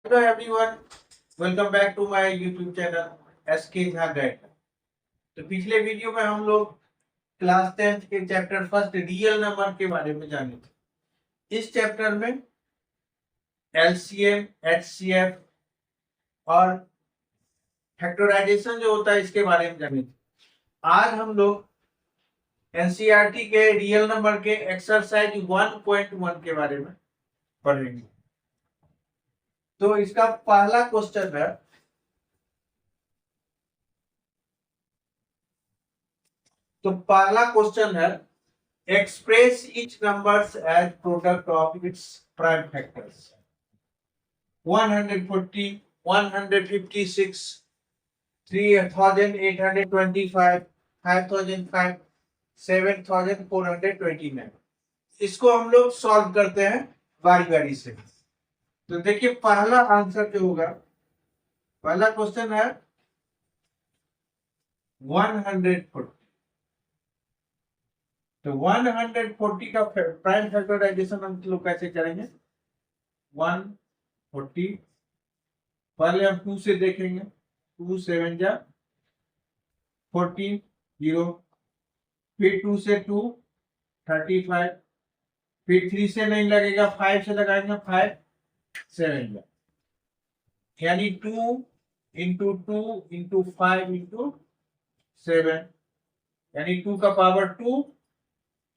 Hello everyone, welcome back to my YouTube channel SK Jha guide. तो पिछले video में हम लोग क्लास 10th के चैप्टर फर्स्ट रियल नंबर के बारे में जाने थे। इस चैप्टर में एलसीएम, एचसीएफ और फैक्टराइजेशन जो होता है इसके बारे में जाने थे। आज हम लोग एनसीईआरटी के रियल नंबर के एक्सरसाइज 1.1 के बारे में पढ़ेंगे। तो इसका पहला क्वेश्चन है, express each numbers as product of its prime factors. 140, 156, 3825, 5005, 7429। इसको हम लोग सॉल्व करते हैं बारी बारी से। तो देखिए पहला आंसर जो होगा, पहला क्वेश्चन है 140। तो 140 का प्राइम फैक्टराइजेशन हम लोग कैसे करेंगे? 140 पहले हम 2 से देखेंगे। 2 7 जा 14, 0, फिर 2 से 2 35, फिर 3 से नहीं लगेगा, 5 से लगाएंगे, 5 7 जा, यानी 2 इंटू 2 इंटू 5 इंटू 7, यानी 2 का पावर 2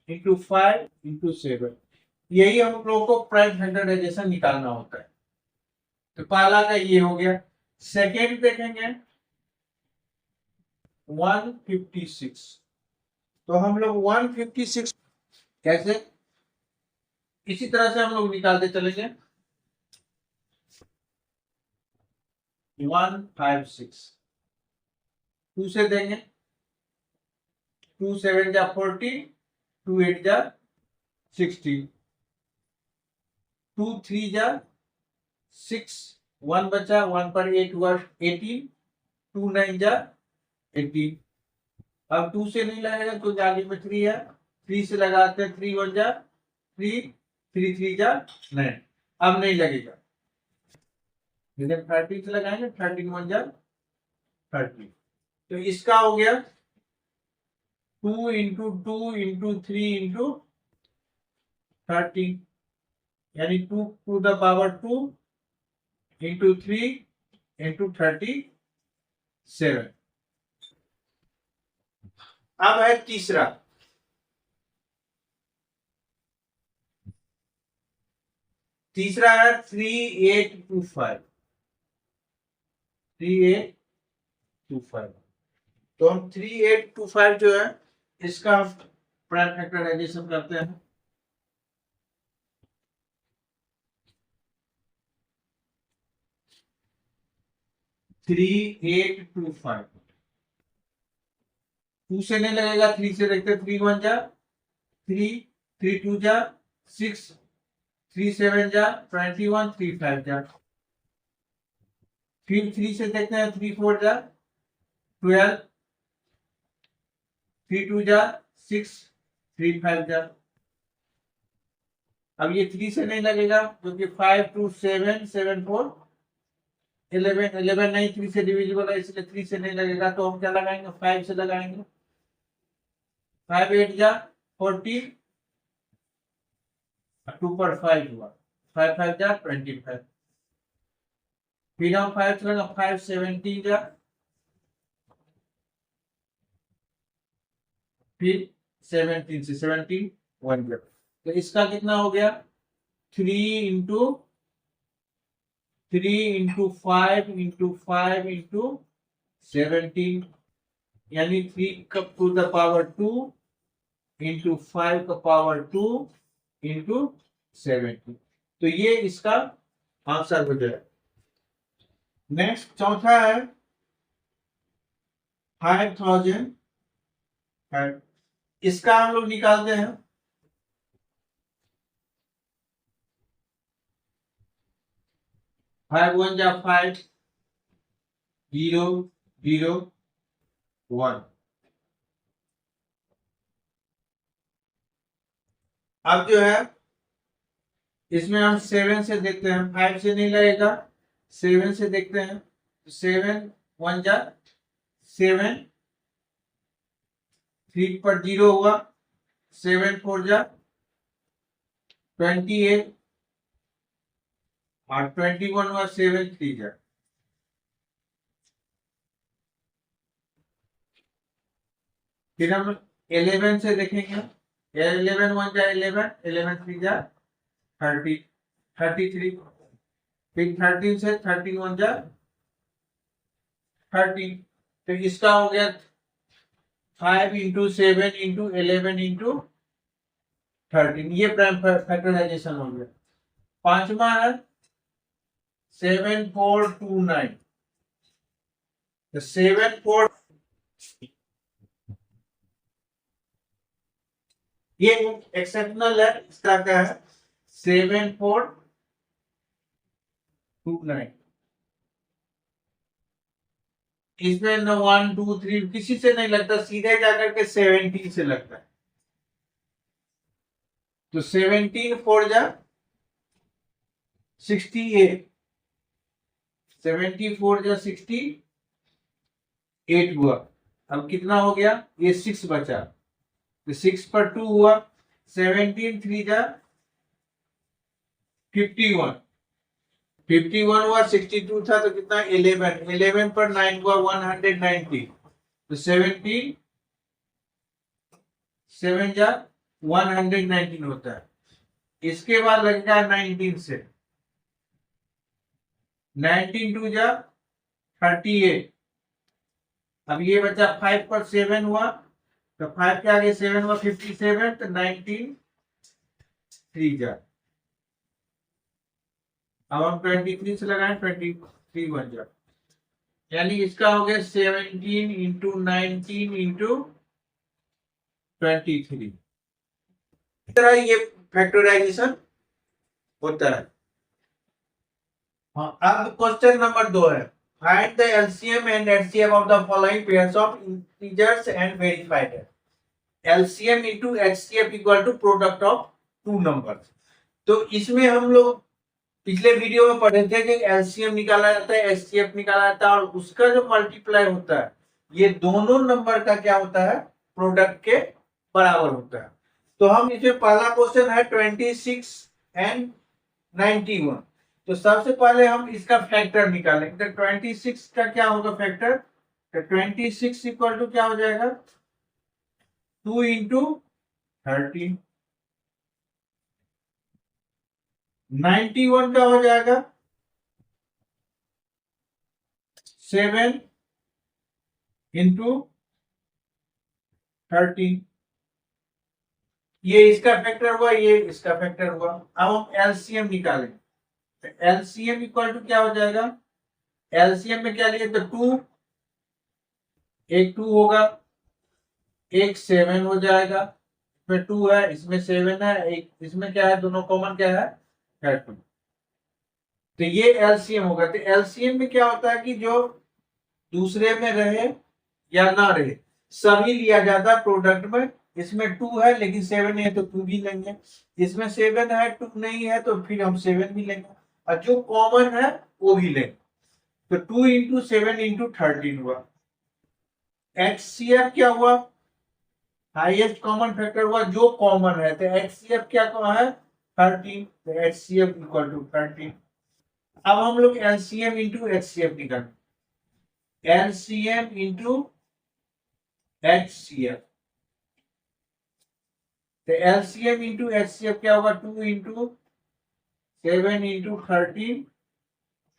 इंटू 5 इंटू 7। यही हम लोग को प्राइम फैक्टराइजेशन निकालना होता है। तो पहला का ये हो गया। सेकेंड देखेंगे 156। तो हम लोग 156 कैसे, इसी तरह से हम लोग निकालते चलेंगे। 156 2 से देंगे, 2 7 जा 40, 2 8 जा 60, 2 3 जा 6, 1 बचा, 1 पर 8 हुआ 18, 2 9 जा 18। अब 2 से नहीं लगेगा तो आगे में 3 है, 3 से लगाते हैं, 3 1 जा 3, 3 3 जा 9। अब नहीं लगेगा, 13 से लगाएंगे, 13 1 जा 30। तो इसका हो गया 2 इंटू 2 इंटू 3 इंटू 30, यानी 2 to the power 2 into 3 into 37। अब है तीसरा। तीसरा है 3825। 3825। तो हम 3825 जो है इसका प्राइम फैक्टराइजेशन करते हैं। 3825 2 से नहीं लगेगा, 3 से देखते, 3 1 जा 3, 3 2 जा 6, 3 7 जा 21, 3 5 जा, फिर 3 से देखते हैं, 3 4 जा 12, 3 2 जा 6, 3 5 जा। अब ये 3 से नहीं लगेगा क्योंकि 5 2 7 7 4 11, 11 नहीं 3 से डिविजिबल है, इसलिए 3 से नहीं लगेगा। तो हम क्या लगाएंगे? 5 से लगाएंगे। 5 8 जा 14, 2 पर 5 हुआ, 5 5 जा 25। फिर हम 5 से लगा, 5 17 जा, फिर 17 से 17 1 जा। तो इसका कितना हो गया? 3 इंटू 5 इंटू 5 इंटू 17, यानी 3 टू द पावर 2 इंटू 5 का पावर 2 इंटू 17। तो ये इसका आंसर हो जाए। नेक्स्ट चौथा है 5000। इसका हम लोग निकालते हैं। 5 1 जा 5, 0 0 1। अब जो है इसमें हम 7 से देखते हैं, 5 से नहीं लगेगा, 7 से देखते हैं, 7 1 जा 7, 3 पर 0 हुआ, 7 4 जा 28 और 21 हुआ, 7 3 जा। फिर हम 11 से देखेंगे, 11 1 जा 11, 11 3 जा 30, 33। फिर 13 से 13 1 जा 13। तो इसका हो गया 5 इंटू 7 इंटू 11 इंटू 13, ये प्राइम फैक्टराइजेशन हो गया। पांचवा है 7429, तो 74, ये एक्सेप्शनल है, इसका क्या है 7429। इसमें न 1 2 3 किसी से नहीं लगता, सीधे जाकर के 17 से लगता है। तो 17 4 जा 68, 74 जा 68 हुआ। अब कितना हो गया, ये 6 बचा, तो 6 पर 2 हुआ, 17 3 जा 51, 51 हुआ, 62 था तो कितना 11, 11 पर 9 हुआ 190, तो 17 7 जा 119 होता है। इसके बाद लगेगा 19 से, 19 2 जा 38। अब ये बचा 5 पर 7 हुआ, तो 5 के आगे 7 हुआ 57, तो 19 3 जा। अब हम 23 से लगाएं, 23 बन जा, यानी इसका हो गया 17 इंटू 19 इंटू 23। इस तरह ये फैक्टराइजेशन होता है। हाँ, अब क्वेश्चन नंबर 2 है, find the LCM and HCF of the following pairs of integers and verified. LCM into HCF equal to product of two numbers. तो इसमें हम लोग पिछले वीडियो में पढ़े थे कि एलसीएम निकाला जाता है, एचसीएफ निकाला जाता है, और उसका जो मल्टीप्लाई होता है ये दोनों नंबर का क्या होता है, प्रोडक्ट के बराबर होता है। तो हम इसमें पहला क्वेश्चन है 26 एंड 91। तो सबसे पहले हम इसका फैक्टर निकालेंगे। तो 26 का क्या होगा फैक्टर, तो 26 इक्वल टू क्या हो जाएगा 2 इंटू 13। 91 का हो जाएगा 7 इंटू 13। ये इसका फैक्टर हुआ, ये इसका फैक्टर हुआ। अब हम एलसीएम निकालेंगे, तो एलसीएम इक्वल टू क्या हो जाएगा, एलसीएम में क्या लिए, तो 2, एक 2 होगा, एक 7 हो जाएगा, इसमें 2 है, इसमें 7 है, एक इसमें क्या है, दोनों कॉमन क्या है 2। तो ये एलसीएम होगा। तो एलसीएम में क्या होता है कि जो दूसरे में रहे या ना रहे सभी लिया जाता है प्रोडक्ट में। इसमें 2 है लेकिन 7 है तो 2 भी लेंगे, इसमें 7 है 2 नहीं है तो फिर हम 7 भी लेंगे, और जो कॉमन है वो भी लेंगे। तो 2 इंटू 7 इंटू 13 हुआ। एचसीएफ क्या हुआ, हाईएस्ट कॉमन फैक्टर हुआ जो कॉमन है, तो एचसीएफ क्या है 13, तो एचसीएफ इक्वल टू 13। अब हम लोग एलसीएम इंटू एचसीएफ निकालेंगे, एलसीएम इंटू एचसीएफ। तो एलसीएम इंटू एचसीएफ क्या होगा 2 इंटू 7 इंटू 13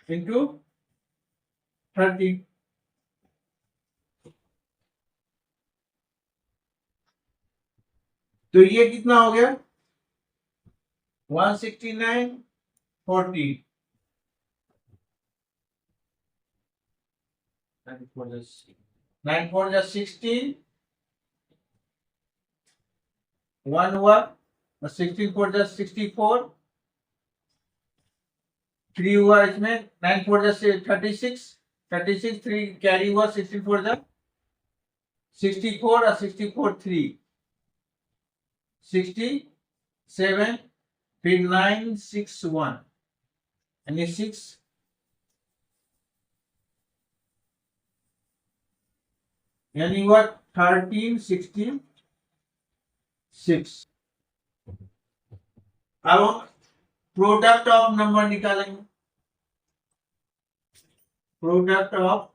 इंटू 13। तो ये कितना हो गया 169 40। 9 4 जा 16, 1 हुआ, 16 4 जा 64, 3 हुआ, इसमें 9 4 जा 36, 36 3 कैरी हुआ, 64 जा 64 और 64 3 67, फिर 9 6 1 यानी 6 यानी हुआ 1366। अब हम प्रोडक्ट ऑफ नंबर निकालेंगे। Product of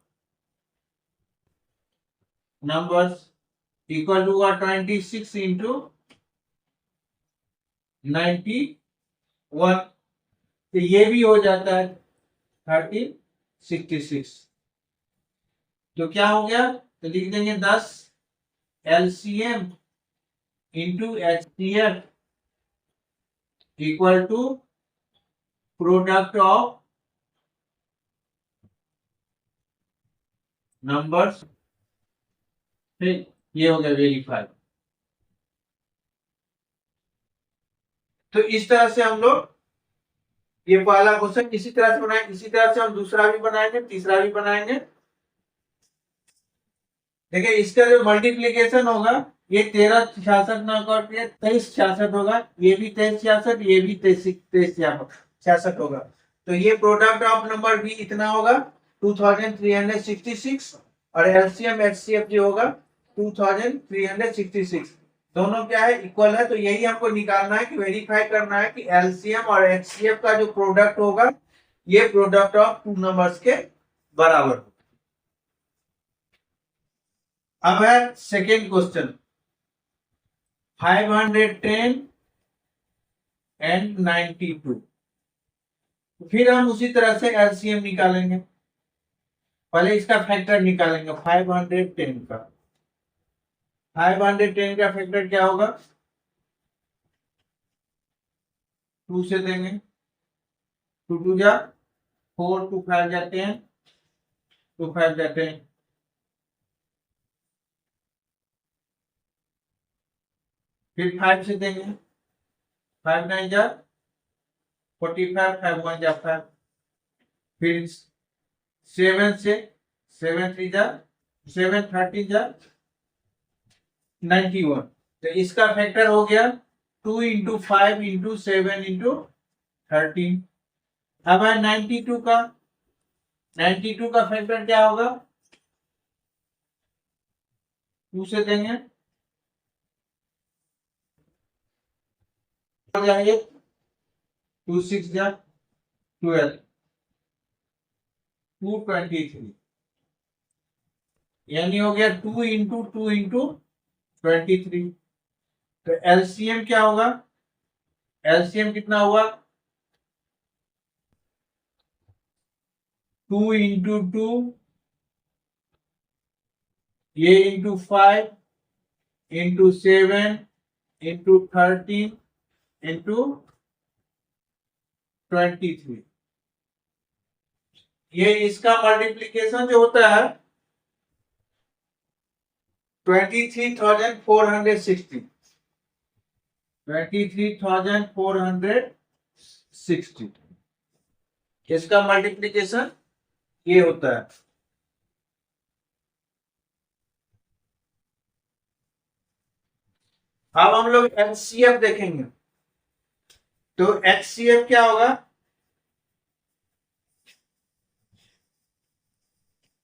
numbers equal to 26 into 91, तो ये भी हो जाता है 1366। तो क्या हो गया, तो लिख देंगे 10 LCM into HCF equal to product of numbers. ठीक, ये हो गया वेरीफाई। तो इस तरह से हम लोग ये पहला क्वेश्चन इसी तरह से बनाएंगे। इसी तरह से हम दूसरा भी बनाएंगे, तीसरा भी बनाएंगे। देखिए इसका जो मल्टीप्लीकेशन होगा, ये 1366 ना करके 2366 होगा, ये भी 2366, ये भी 2366 होगा। तो ये प्रोडक्ट ऑफ नंबर भी इतना होगा 2366, और एलसीएम एचसीएफ जो होगा 2366। दोनों क्या है, इक्वल है। तो यही हमको निकालना है कि वेरीफाई करना है कि एलसीएम और एचसीएफ का जो प्रोडक्ट होगा, ये प्रोडक्ट ऑफ टू नंबर्स के बराबर होगा। अब है सेकेंड क्वेश्चन, 510 एंड 92। फिर हम उसी तरह से एलसीएम निकालेंगे। पहले इसका फैक्टर निकालेंगे 510 का। 510 का फैक्टर क्या होगा, 2 से देंगे, 2 2 जा 4, 2 5 जा 10, 2 5 जा 10, फिर 5 से देंगे, 5 9 जा 45, 5 1 जा 5, फिर 7 से 7 3 जा 7 13 जा 91। तो इसका फैक्टर हो गया 2 इंटू 5 इंटू 7 इंटू 13। अब है 92 का। 92 का फैक्टर क्या होगा, 2 से देंगे, हो जाएंगे 2 6 जा 12, 223, यानी हो गया 2 इंटू 2 इंटू 23। तो एलसीएम क्या होगा, एलसीएम कितना हुआ, 2 इंटू 2, ये इंटू 5 इंटू 7 इंटू 13 इंटू 23। ये इसका मल्टीप्लीकेशन जो होता है 23,460, 23,460 इसका मल्टीप्लीकेशन ये होता है। अब हम लोग एचसीएफ देखेंगे। तो एचसीएफ क्या होगा,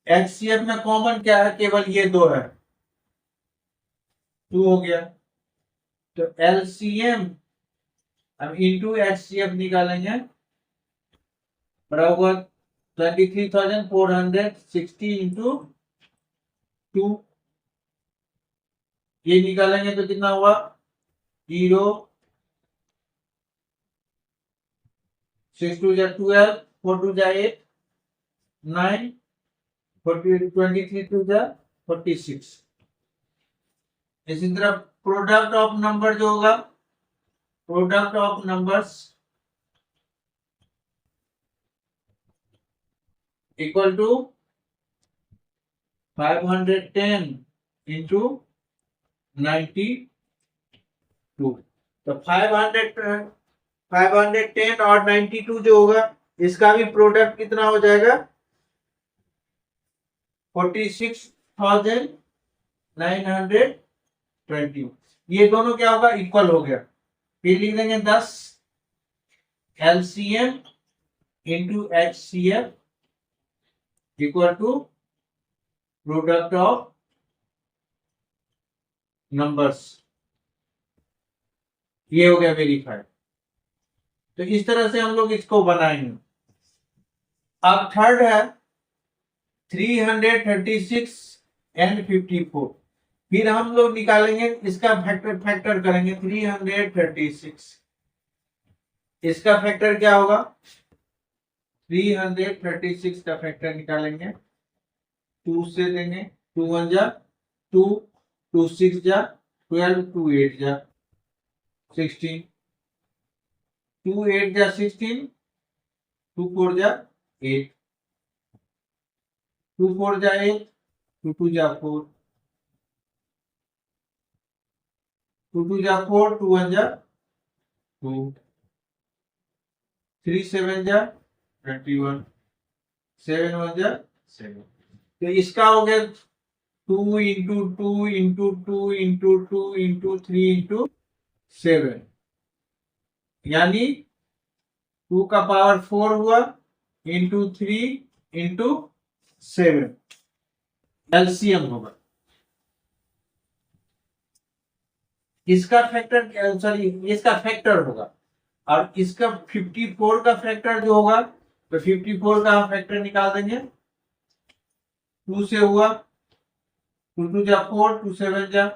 एचसीएफ में कॉमन क्या है, केवल ये दो है, 2 हो गया। तो एलसीएम अब इंटू एचसीएफ निकालेंगे, बराबर 23,460 इंटू 2, ये निकालेंगे तो कितना हुआ, 0 6 2 जा 12, 4 2 जा 8, 9 23 2 जा 46। इसी तरह प्रोडक्ट ऑफ नंबर जो होगा, product of numbers equal to 510 into 92। तो 510 और 92 जो होगा, इसका भी प्रोडक्ट कितना हो जाएगा, 46,920। ये दोनों क्या होगा, इक्वल हो गया। फिर लिख देंगे 10 LCM into HCF equal to product of numbers, ये हो गया वेरीफाइड। तो इस तरह से हम लोग इसको बनाएंगे। अब थर्ड है 336 एंड 54। फिर हम लोग निकालेंगे इसका फैक्टर करेंगे 336। इसका फैक्टर क्या होगा? 336 का फैक्टर निकालेंगे, 2 से देंगे, 2 1 जा 2, 2 6 जा 12, 2 8 जा 16, 2 8 जा 16, 2 4 जा 8, 2 4 जा 8, 2 2 जा 4, 2 2 जा 4, 2 1 जा 2, 3 7 जा 21, 7 1 जा 7। तो इसका हो गया 2 into 2 into 2 into 2 into 3 into 7, यानी 2 का पावर 4 हुआ इंटू 3 इंटू 7, एलसीएम होगा। इसका फैक्टर, सॉरी इसका फैक्टर होगा, और इसका 54 का फैक्टर जो होगा, तो 54 का हम फैक्टर निकाल देंगे। 2 से हुआ, 2 2 जा 4, 2 7 जा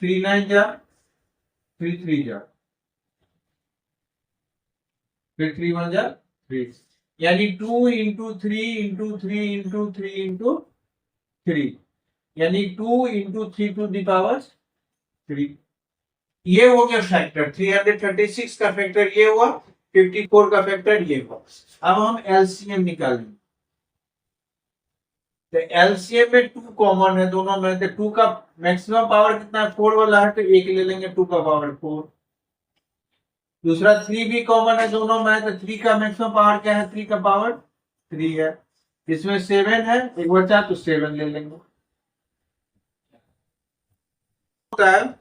3 9 जा 3 3 जा, फिर 3 1 जा 3, यानी 2 इंटू 3 इंटू 3 इंटू 3 इंटू 3, यानी 2 इंटू 3 टू द पावर 3। ये हो गया फैक्टर। 336 का फैक्टर ये हुआ, 54 का फैक्टर ये हुआ। अब हम एलसीएम निकालेंगे। तो एलसीएम में 2 कॉमन है दोनों में, तो 2 का मैक्सिमम पावर कितना है? 4 वाला है, तो 1 ले लेंगे, 2 का पावर 4। दूसरा 3 भी कॉमन है दोनों में, तो 3 का मैक्सिमम पावर क्या है? 3 का पावर 3 है। इसमें 7 है, एक बचा तो 7 ले लेंगे। होता है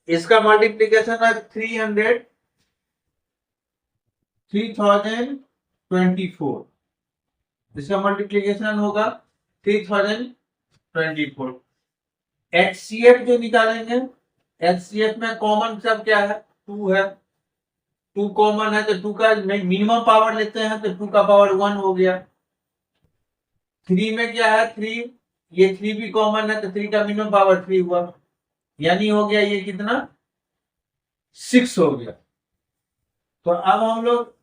इसका मल्टीप्लीकेशन है 3024। इसका मल्टीप्लीकेशन होगा 3024। एचसीएफ जो निकालेंगे, एचसीएफ में कॉमन सब क्या है? 2 है, 2 कॉमन है, तो 2 का मिनिमम पावर लेते हैं, तो 2 का पावर 1 हो गया। 3 में क्या है? 3, ये 3 भी कॉमन है, तो 3 का मिनिमम पावर 3 हुआ, यानी हो गया ये कितना? 6 हो गया। तो अब हम लोग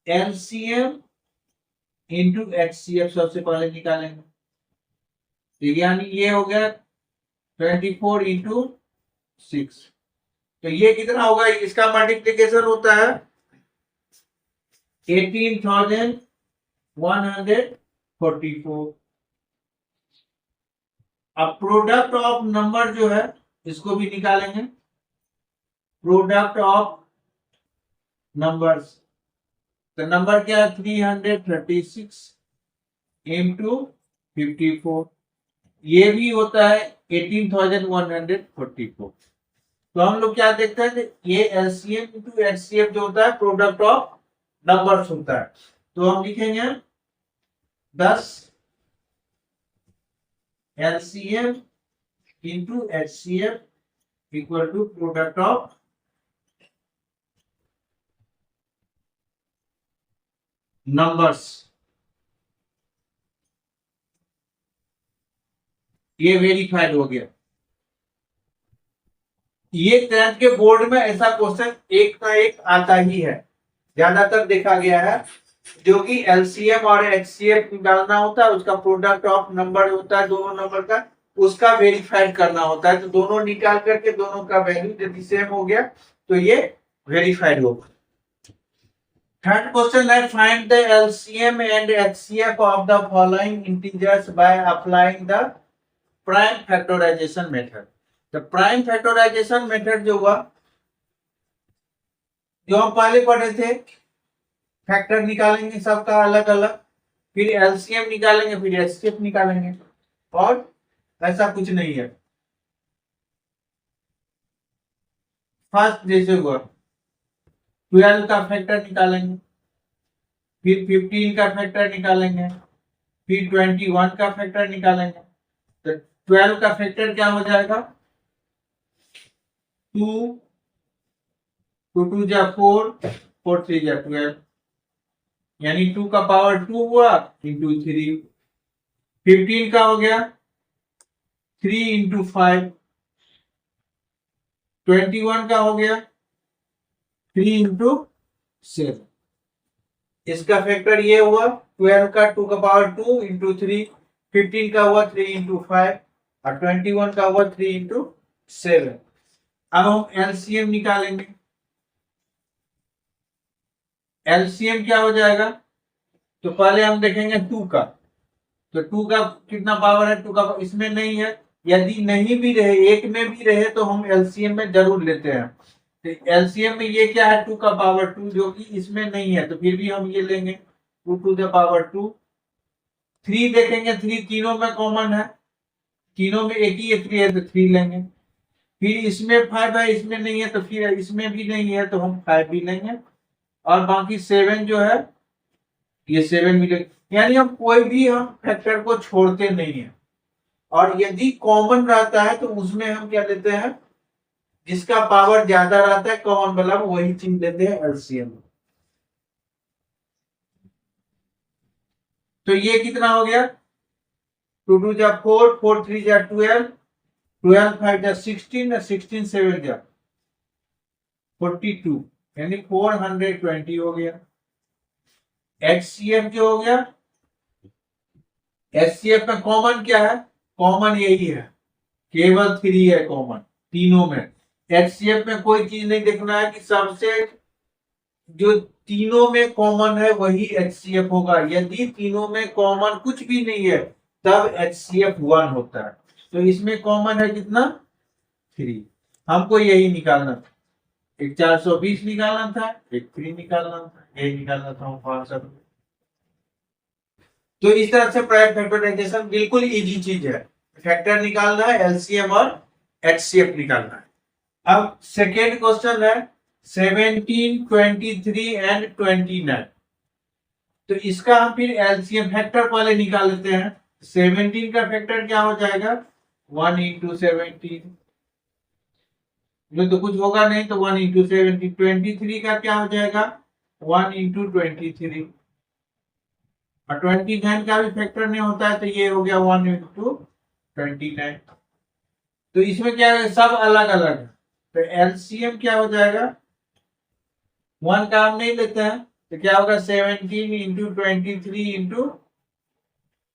एलसीएम इंटू एचसीएफ सबसे पहले निकालेंगे। तो यानी ये हो गया 24 इंटू 6। तो ये कितना होगा? इसका मल्टीप्लीकेशन होता है 18,144। अब प्रोडक्ट ऑफ नंबर जो है इसको भी निकालेंगे। प्रोडक्ट ऑफ नंबर्स, तो नंबर क्या है? 336 इंटू 54, ये भी होता है 18,144। तो हम लोग क्या देखते हैं? ये एलसीएम इंटू एचसीएफ जो होता है प्रोडक्ट ऑफ नंबर्स होता है। तो हम लिखेंगे 10 LCM into HCF equal to product of numbers. ये वेरीफाइड हो गया। ये 10th के बोर्ड में ऐसा क्वेश्चन एक ना एक आता ही है, ज्यादातर देखा गया है। जो कि एलसीएम और एचसीएफ निकालना होता है, उसका प्रोडक्ट ऑफ नंबर होता है दोनों नंबर का, उसका वेरीफाइड करना होता है। तो दोनों निकाल करके दोनों का वैल्यू यदि सेम हो गया तो ये वेरीफाइड होगा। थर्ड क्वेश्चन है find the LCM and HCF of the following integers by applying the prime factorization method. तो प्राइम फैक्टराइजेशन मेथड जो हुआ, जो हम पहले पढ़े थे, फैक्टर निकालेंगे सबका अलग अलग, फिर एलसीएम निकालेंगे, फिर एचसीएफ निकालेंगे, और ऐसा कुछ नहीं है। फर्स्ट जैसे हुआ 12 का फैक्टर निकालेंगे, फिर 15 का फैक्टर निकालेंगे, फिर 21 का फैक्टर निकालेंगे। तो 12 का फैक्टर क्या हो जाएगा? 2, 2 2 जा 4, 4 3 जा 12, यानी 2 का पावर 2 हुआ इंटू 3। 15 का हो गया 3 इंटू 5। 21 का हो गया 3 इंटू 7। इसका फैक्टर ये हुआ 12 का 2 का पावर 2 इंटू 3, 15 का हुआ 3 इंटू 5 और 21 का हुआ 3 इंटू 7। अब हम एलसीएम निकालेंगे। एलसीएम क्या हो जाएगा? तो पहले हम देखेंगे 2 का, तो 2 का कितना पावर है? 2 का इसमें नहीं है, यदि नहीं भी रहे, एक में भी रहे तो हम एलसीएम में जरूर लेते हैं। तो एलसीएम में ये क्या है? 2 का पावर 2, जो कि इसमें नहीं है, तो फिर भी हम ये लेंगे 2 टू द पावर 2। 3 देखेंगे, 3 तीनों में कॉमन है, तीनों में एक ही 3 है तो 3 लेंगे। फिर इसमें 5 है, इसमें नहीं है, तो फिर इसमें भी नहीं है तो हम 5 भी लेंगे। और बाकी 7 जो है ये 7 भी लेंगे। यानी हम कोई भी हम फैक्टर को छोड़ते नहीं है, और यदि कॉमन रहता है तो उसमें हम क्या लेते हैं? जिसका पावर ज्यादा रहता है कॉमन वाला, वही चीज लेते हैं एलसीएम। तो ये कितना हो गया? 2 2 जा 4, 4 3 जा 12, 12 5 जा 16, 16 7 जा 42, यानी 420 हो गया। एचसीएफ जो हो गया, एचसीएफ में कॉमन क्या है? कॉमन यही है, केवल 3 है कॉमन तीनों में। एचसीएफ में कोई चीज नहीं देखना है कि सबसे जो तीनों में कॉमन है वही एचसीएफ होगा। यदि तीनों में कॉमन कुछ भी नहीं है तब एचसीएफ 1 होता है। तो इसमें कॉमन है कितना? 3। हमको यही निकालना था, एक 420 निकालना था, एक 3 निकालना था, यही निकालना था हम आंसर। तो इस तरह से प्राइम फैक्टराइजेशन बिल्कुल इजी चीज है। फैक्टर निकालना है, एलसीएम और एचसीएफ निकालना है। अब सेकेंड क्वेश्चन है 17, 23 एंड 29। तो इसका हम फिर एलसीएम फैक्टर पहले निकाल लेते हैं। 17 का फैक्टर क्या हो जाएगा? 1 इंटू 17, तो कुछ होगा नहीं तो 1 इंटू 17। 23 का क्या हो जाएगा? 1 इंटू 23। और 29 का भी फैक्टर नहीं होता है, तो ये हो गया 1 इंटू 29। तो इसमें क्या है? सब अलग अलग है, तो एलसीएम क्या हो जाएगा? 1 का हम नहीं लेते हैं, तो क्या होगा? 17 इंटू 23 इंटू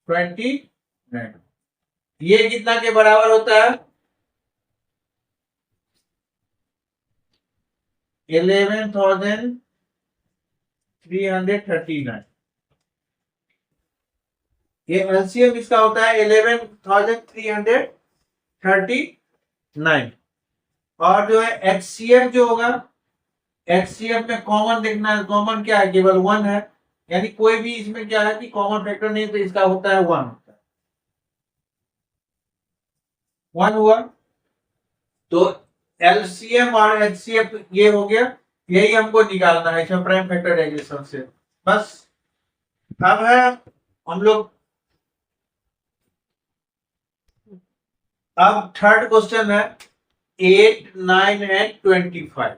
29। ये कितना के बराबर होता है? 11,339। ये एलसीएम इसका होता है 11,339। और जो है एचसीएफ जो होगा, एचसीएफ में कॉमन देखना है। कॉमन क्या है? केवल 1 है, यानी कोई भी इसमें क्या है कि कॉमन फैक्टर नहीं, तो इसका होता है 1 होता है। 1 हुआ, तो एलसीएम और एचसीएफ ये हो गया, यही हमको निकालना है इसमें प्राइम फैक्टराइजेशन से। बस अब है हम लोग, अब थर्ड क्वेश्चन है 8, 9 एंड 25।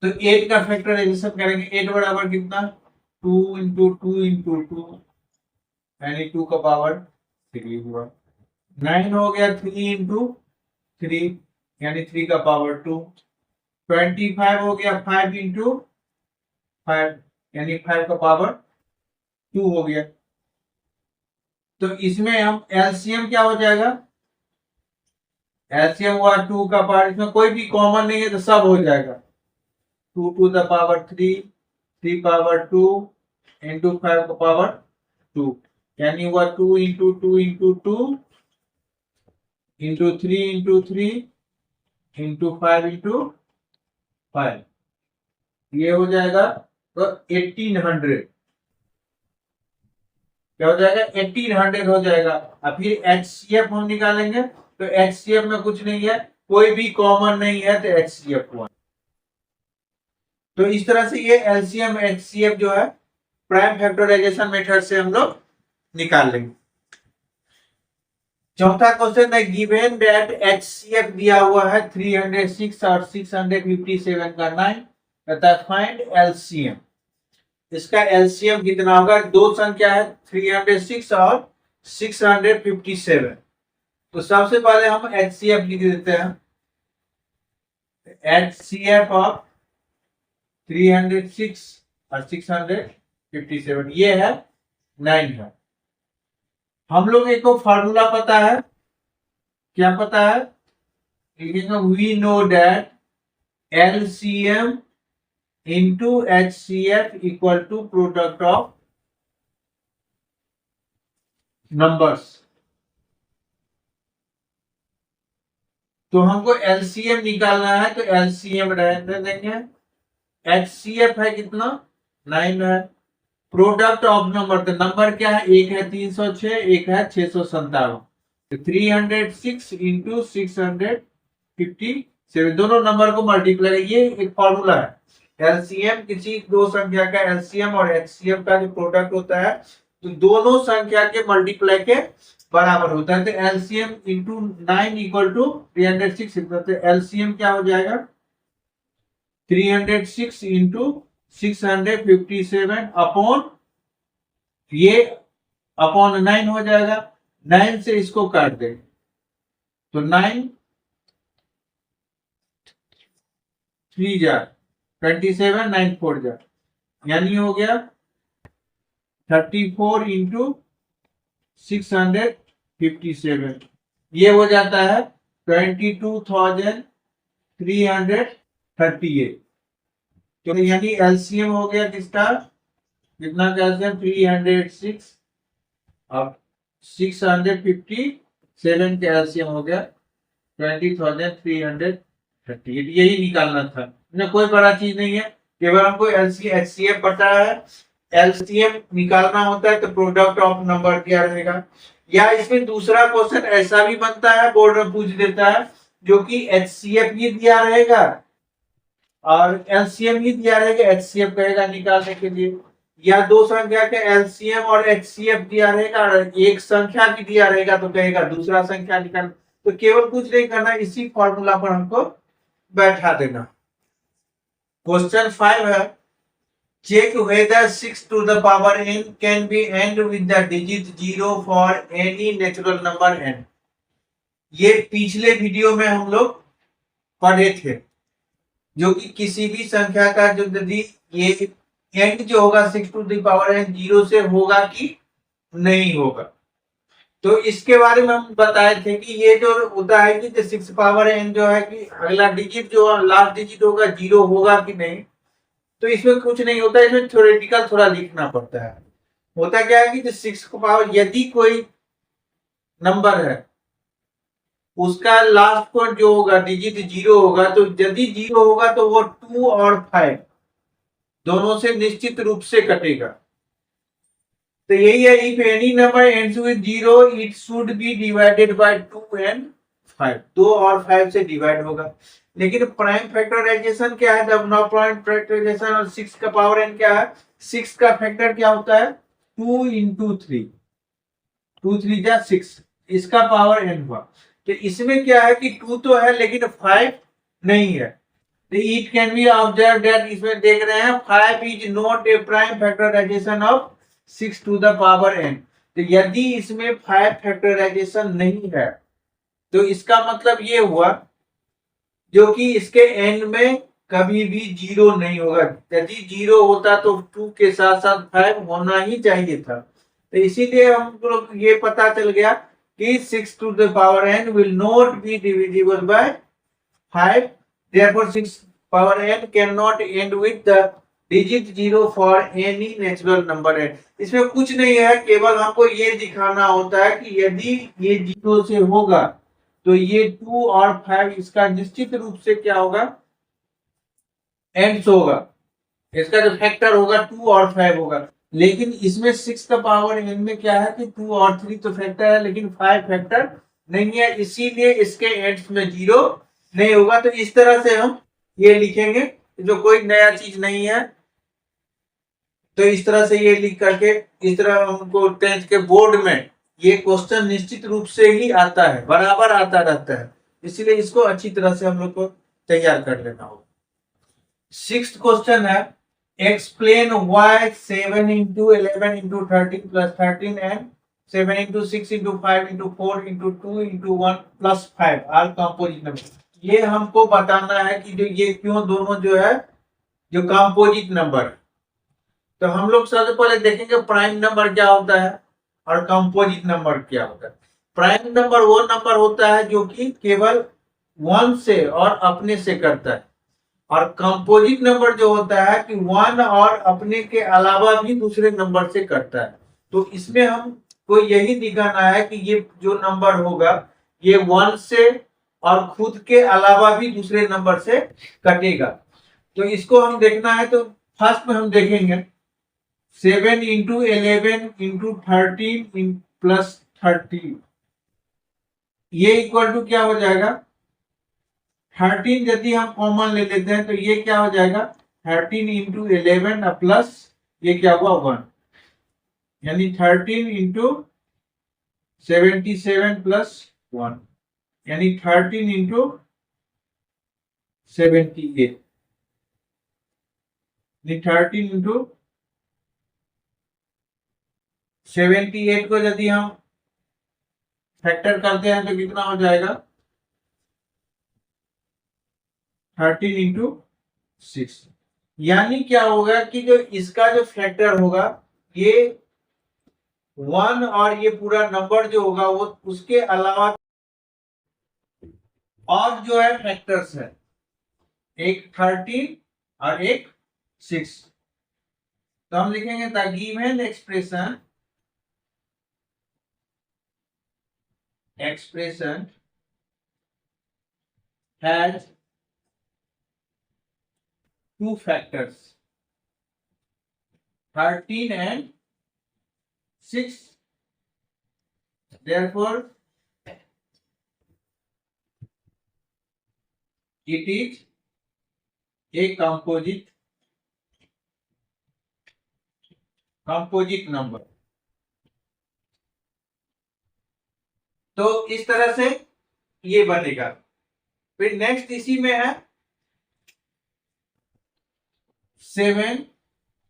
तो 8 का फैक्टराइजेशन करेंगे। 8 बराबर कितना? 2 इंटू 2 इंटू 2, यानी 2 का पावर 3 हुआ। 9 हो गया 3 इंटू 3, यानी 3 का पावर 2। 25 हो गया 5 इंटू 5, यानी 5 का पावर 2 हो गया। तो इसमें हम एलसीएम क्या हो जाएगा? एलसीएम हुआ 2 का पावर, इसमें कोई भी कॉमन नहीं है तो सब हो जाएगा। 2 to the power 3, 3 power 2 into 5 का पावर 2, यानी हुआ 2 into 2 into 2 into 3 into 3 into 5 into 5, ये हो जाएगा तो 1800। क्या हो जाएगा? 1800 हो जाएगा। अब फिर एचसीएफ हम निकालेंगे, तो एचसीएफ में कुछ नहीं है, कोई भी कॉमन नहीं है, तो एचसीएफ 1। तो इस तरह से ये एलसीएम एचसीएफ जो है प्राइम फैक्टराइजेशन मेथड से हम लोग निकाल लेंगे। चौथा क्वेश्चन है गिवन दैट HCF दिया हुआ है 306 और 657 का 9 कहता है फाइंड LCM। इसका LCM कितना होगा? दो संख्या है 306 और 657। तो सबसे पहले हम HCF लिख देते हैं। HCF ऑफ 306 और 657 ये है 9 है। हम लोग एक को फार्मूला पता है, क्या पता है? We know that LCM into HCF equal to product of numbers. तो हमको LCM निकालना है, तो LCM रहने देंगे। HCF है कितना? 9 है। प्रोडक्ट ऑफ नंबर, तो नंबर क्या है? एक है 306, एक है 657। 306 इंटू 657, दोनों नंबर को मल्टीप्लाई, ये एक फॉर्मूला है। एलसीएम किसी दो संख्या का एलसीएम और एचसीएफ का जो प्रोडक्ट होता है, तो दोनों संख्या के मल्टीप्लाई के बराबर होता है। तो एलसीएम इंटू 9 इक्वल टू 306। तो एलसीएम क्या हो जाएगा? 306 इंटू 657 अपॉन, ये अपॉन 9 हो जाएगा। 9 से इसको काट दे तो 9 3 जा 27, 9 4 जा, यानी हो गया 34 इंटू 657। ये हो जाता है 22,338। तो यानी एलसीएम हो गया किसका? कितना कैल्शियम? 306 अब 657 के एलसीएम हो गया 20,338। यही निकालना था, कोई बड़ा चीज नहीं है, केवल हमको एचसीएफ पता है। एलसीएम निकालना होता है तो प्रोडक्ट ऑफ नंबर क्या रहेगा। या इसमें दूसरा क्वेश्चन ऐसा भी बनता है, बोर्ड में पूछ देता है, जो कि एचसीएफ ही दिया रहेगा और एलसीएम ही दिया रहेगा, एचसीएफ कहेगा निकालने के लिए। या दो संख्या के एलसीएम और एचसीएफ दिया रहेगा और एक संख्या भी दिया रहेगा तो कहेगा दूसरा संख्या निकाल। तो केवल कुछ नहीं करना, इसी फॉर्मूला पर हमको बैठा देना। क्वेश्चन 5 है, check whether 6 to the power n can be end with the digit 0 for any natural number n। ये पिछले वीडियो में हम लोग पढ़े थे, जो कि किसी भी संख्या का जो यदि ये एंड जो होगा 6 to the power n 0 से होगा कि नहीं होगा। तो इसके बारे में हम बताए थे कि ये जो होता है कि 6 पावर n जो है कि अगला डिजिट जो लास्ट डिजिट होगा 0 होगा कि नहीं। तो इसमें कुछ नहीं होता, इसमें थ्योरेटिकल थोड़ा लिखना पड़ता है। होता क्या है कि 6 को पावर, यदि कोई नंबर है उसका लास्ट को जो होगा डिजिट 0 होगा, तो यदि 0 होगा तो वो 2 और 5 दोनों से निश्चित रूप से कटेगा। तो यही है, if any number ends with 0 it should be divided by 2 and 5। 2 और 5 से डिवाइड होगा। लेकिन प्राइम फैक्टराइजेशन क्या है? जब नॉन प्राइम फैक्टराइजेशन और 6 का पावर n क्या है? 6 का फैक्टर क्या होता है? 2 इंटू 3, 2 3 जा 6, इसका पावर n हुआ। तो इसमें क्या है कि 2 तो है लेकिन 5 नहीं है। It can be observe that, इसमें देख रहे हैं 5 is not a prime factorization of 6 to the power n। तो यदि इसमें 5 फैक्टराइजेशन नहीं है तो इसका मतलब ये हुआ जो कि इसके एंड में कभी भी 0 नहीं होगा। यदि 0 होता तो 2 के साथ साथ 5 होना ही चाहिए था। तो इसीलिए हम लोग ये पता चल गया कि 6 to the power n will not be divisible by 5, therefore 6 power n cannot end with the digit 0 for any natural number n। इसमें कुछ नहीं है, केवल हमको ये दिखाना होता है कि यदि ये 0 से होगा तो ये 2 और 5 इसका निश्चित रूप से क्या होगा? एंड्स होगा। इसका जो फैक्टर होगा 2 और 5 होगा। लेकिन इसमें 6 का पावर n में क्या है कि 2 और 3 तो फैक्टर है लेकिन 5 फैक्टर नहीं है, इसीलिए इसके एंड्स में 0 नहीं होगा। तो इस तरह से हम ये लिखेंगे, जो कोई नया चीज नहीं है। तो इस तरह से ये लिख करके, इस तरह हमको 10th के बोर्ड में ये क्वेश्चन निश्चित रूप से ही आता है, बराबर आता रहता है, इसलिए इसको अच्छी तरह से हम लोग को तैयार कर लेना होगा। 6th क्वेश्चन है, explain why 7 into 11 into 13 plus 13 and 7 into 6 into 5 into 4 into 2 into 1 plus 5 are composite number. ये हमको बताना है कि जो ये क्यों दोनों जो है जो कंपोजिट नंबर। तो हम लोग सबसे पहले देखेंगे प्राइम नंबर क्या होता है और कंपोजिट नंबर क्या होता है। प्राइम नंबर वो नंबर होता है जो कि केवल 1 से और अपने से करता है, और कंपोजिट नंबर जो होता है कि 1 और अपने के अलावा भी दूसरे नंबर से करता है। तो इसमें हमको यही दिखाना है कि ये जो नंबर होगा ये 1 से और खुद के अलावा भी दूसरे नंबर से कटेगा। तो इसको हम देखना है, तो फर्स्ट में हम देखेंगे 7 into 11 into 13 plus 13, ये इक्वल टू क्या हो जाएगा 13। यदि हम कॉमन ले लेते हैं तो ये क्या हो जाएगा 13 into 11 प्लस ये क्या हुआ 1, यानी 13 into 77 प्लस 1, यानी 13 into 78, 13 into 78 को यदि हम फैक्टर करते हैं तो कितना हो जाएगा 13 into 6, यानी क्या होगा कि जो इसका जो फैक्टर होगा ये 1 और ये पूरा नंबर जो होगा वो उसके अलावा और जो है फैक्टर्स है, एक 13 और एक 6। तो हम लिखेंगे the given expression has two factors 13 and 6, therefore it is a composite number। तो इस तरह से ये बनेगा। फिर नेक्स्ट इसी में है 7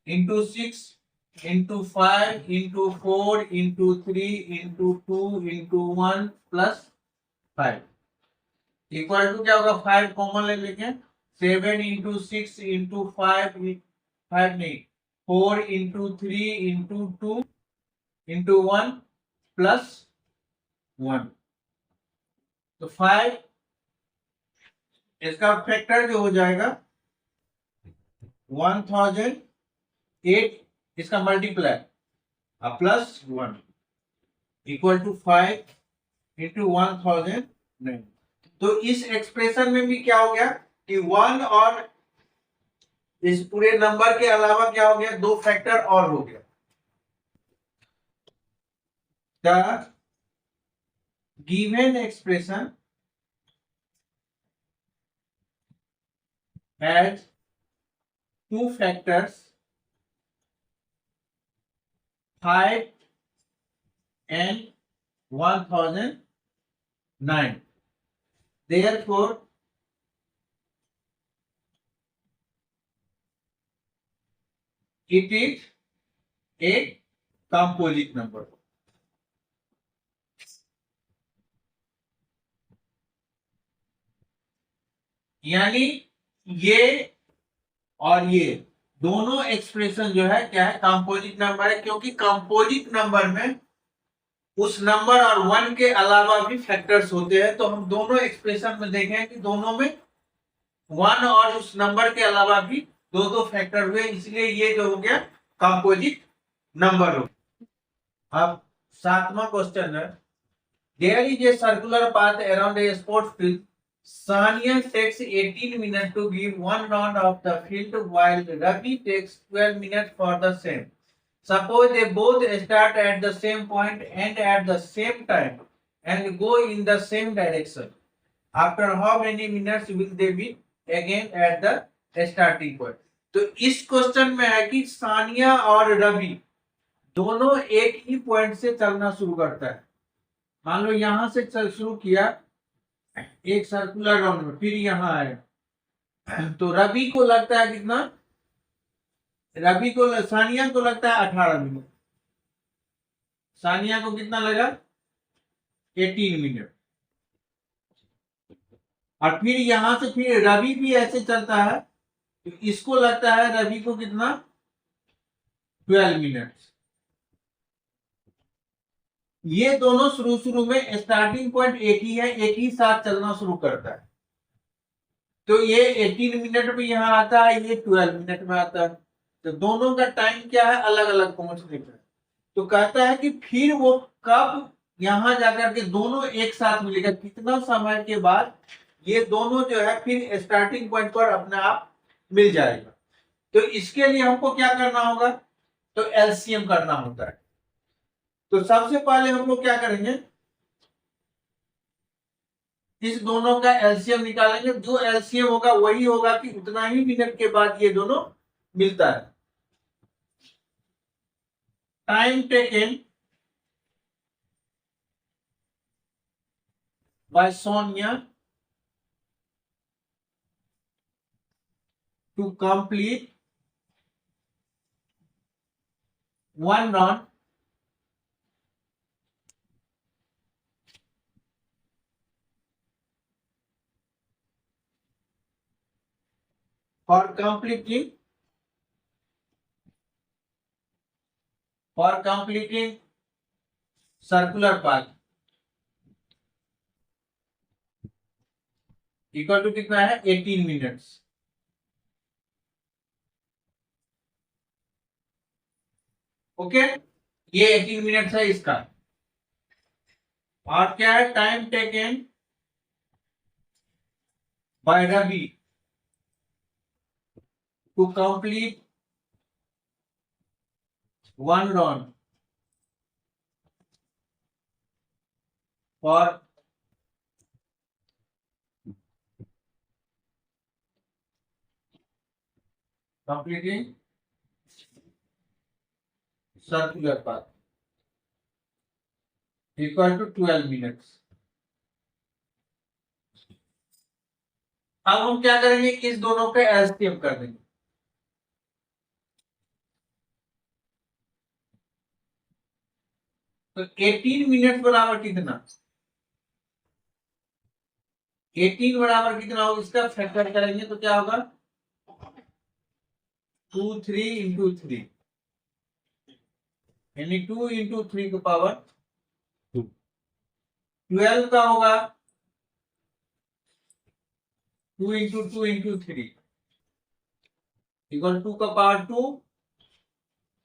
into 6 into 5 into 4 into 3 into 2 into 1 plus 5 equal to क्या होगा 5 कॉमन ले लेंगे 7 into 6 into 5 नहीं 4 into 3 into 2 into 1 plus 1। तो 5 इसका फैक्टर जो हो जाएगा 1008, इसका multiply plus 1 equal to 5 into 1009। तो इस एक्सप्रेशन में भी क्या हो गया कि 1 और इस पूरे नंबर के अलावा क्या हो गया 2 फैक्टर और हो गया। The given expression has 2 factors 5 and 1009, therefore it is a composite number। यानी ये और ये दोनों एक्सप्रेशन जो है क्या है कंपोजिट नंबर है, क्योंकि कंपोजिट नंबर में उस नंबर और 1 के अलावा भी फैक्टर्स होते हैं। तो हम दोनों एक्सप्रेशन में देखें कि दोनों में 1 और उस नंबर के अलावा भी दो फैक्टर हुए, इसलिए ये जो हो गया कंपोजिट नंबर हो। अब 7वां क्वेश्चन है, there is a circular path around a sports field, Sania takes 18 minutes to give one round of the field while Ravi takes 12 minutes for the same. Suppose they both start at the same point and at the same time and go in the same direction. After how many minutes will they be again at the starting point? तो इस question में है कि सानिया और रवि दोनों एक ही point से चलना शुरू करता है। मान लो यहां से चल शुरू किया एक सर्कुलर राउंड में, फिर यहां आए, तो रवि को लगता है कितना, रवि को सानिया को लगता है 18 मिनट, सानिया को कितना लगा 18 मिनट। और फिर यहां से फिर रवि भी ऐसे चलता है, तो इसको लगता है रवि को कितना 12 मिनट। ये दोनों शुरू शुरू में स्टार्टिंग पॉइंट एक ही है, एक ही साथ चलना शुरू करता है। तो ये 18 मिनट में यहां आता है, ये 12 मिनट में आता है, तो दोनों का टाइम क्या है, अलग अलग पहुंचने का। तो कहता है कि फिर वो कब यहां जाकर के दोनों एक साथ मिलेगा, कितना समय के बाद ये दोनों जो है फिर स्टार्टिंग पॉइंट पर अपने आप मिल जाएगा। तो इसके लिए हमको क्या करना होगा, तो एलसीएम करना होता है। तो सबसे पहले हम लोग क्या करेंगे, इस दोनों का एलसीएम निकालेंगे। जो एलसीएम होगा वही होगा कि उतना ही मिनट के बाद ये दोनों मिलता है। Time taken by Sonia to complete one run for completing circular path equal to कितना है 18 मिनट्स। ओके, ये 18 मिनट्स है इसका। और क्या है, time taken by Ravi to complete one run for completing circular path equal to 12 minutes। अब हम क्या करेंगे, इस दोनों पे एलसीएम कर देंगे। तो 18 मिनट बराबर कितना, 18 बराबर कितना होगा, इसका फैक्टर करेंगे तो क्या होगा 2 3 इंटू 3, यानी 2 इंटू 3 का पावर 12 का होगा 2 इंटू 2 इंटू 3 इक्वल 2 का पावर 2,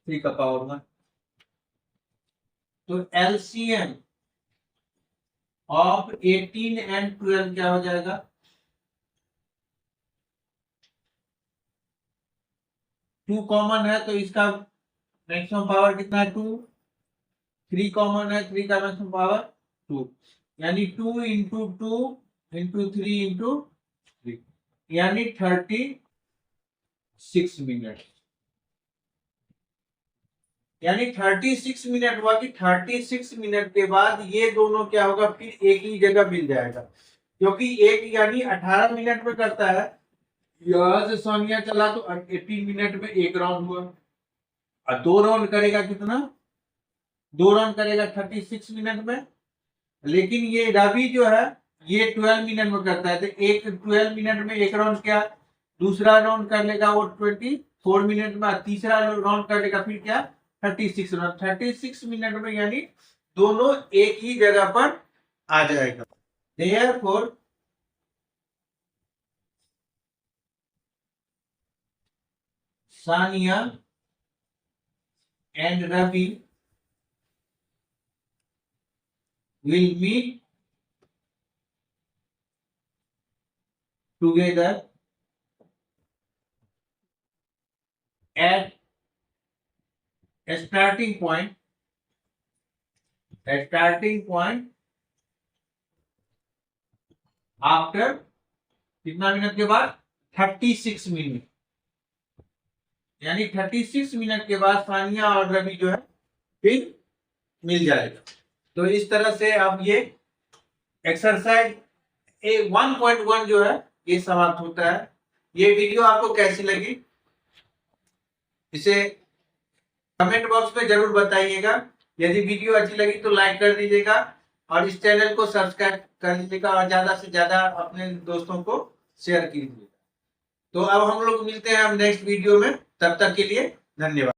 3 का पावर 1। तो एलसीएम ऑफ 18 एंड 12 क्या हो जाएगा, 2 कॉमन है तो इसका मैक्सिमम पावर कितना है 2, 3 कॉमन है 3 का मैक्सिमम पावर 2, यानी 2 इंटू 2 इंटू 3 इंटू 3, यानी 36 मिनट। यानी 36 मिनट हुआ कि 36 मिनट के बाद ये दोनों क्या होगा, फिर एक ही जगह मिल जाएगा। क्योंकि एक यानी 18 मिनट में करता है, यहां से सोनिया चला तो 18 मिनट में एक राउंड हुआ, और 2 राउंड करेगा कितना, 2 राउंड करेगा 36 मिनट में। लेकिन ये रवि जो है ये 12 मिनट में करता है, तो एक 12 मिनट में एक राउंड क्या, दूसरा राउंड कर लेगा वो 24 मिनट में, तीसरा राउंड कर लेगा फिर क्या 36 राउंड, 36 मिनट में, यानी दोनों एक ही जगह पर आ जाएगा। Therefore Sania and Ravi will meet together at a starting point after कितना मिनट के बाद 36 मिनट, यानी 36 मिनट के बाद सानिया और रवि जो है फिर मिल जाएगा। तो इस तरह से अब ये एक्सरसाइज 1.1 जो है ये समाप्त होता है। ये वीडियो आपको कैसी लगी इसे कमेंट बॉक्स में जरूर बताइएगा। यदि वीडियो अच्छी लगी तो लाइक कर दीजिएगा और इस चैनल को सब्सक्राइब कर दीजिएगा और ज्यादा से ज्यादा अपने दोस्तों को शेयर कीजिएगा। तो अब हम लोग मिलते हैं हम नेक्स्ट वीडियो में, तब तक के लिए धन्यवाद।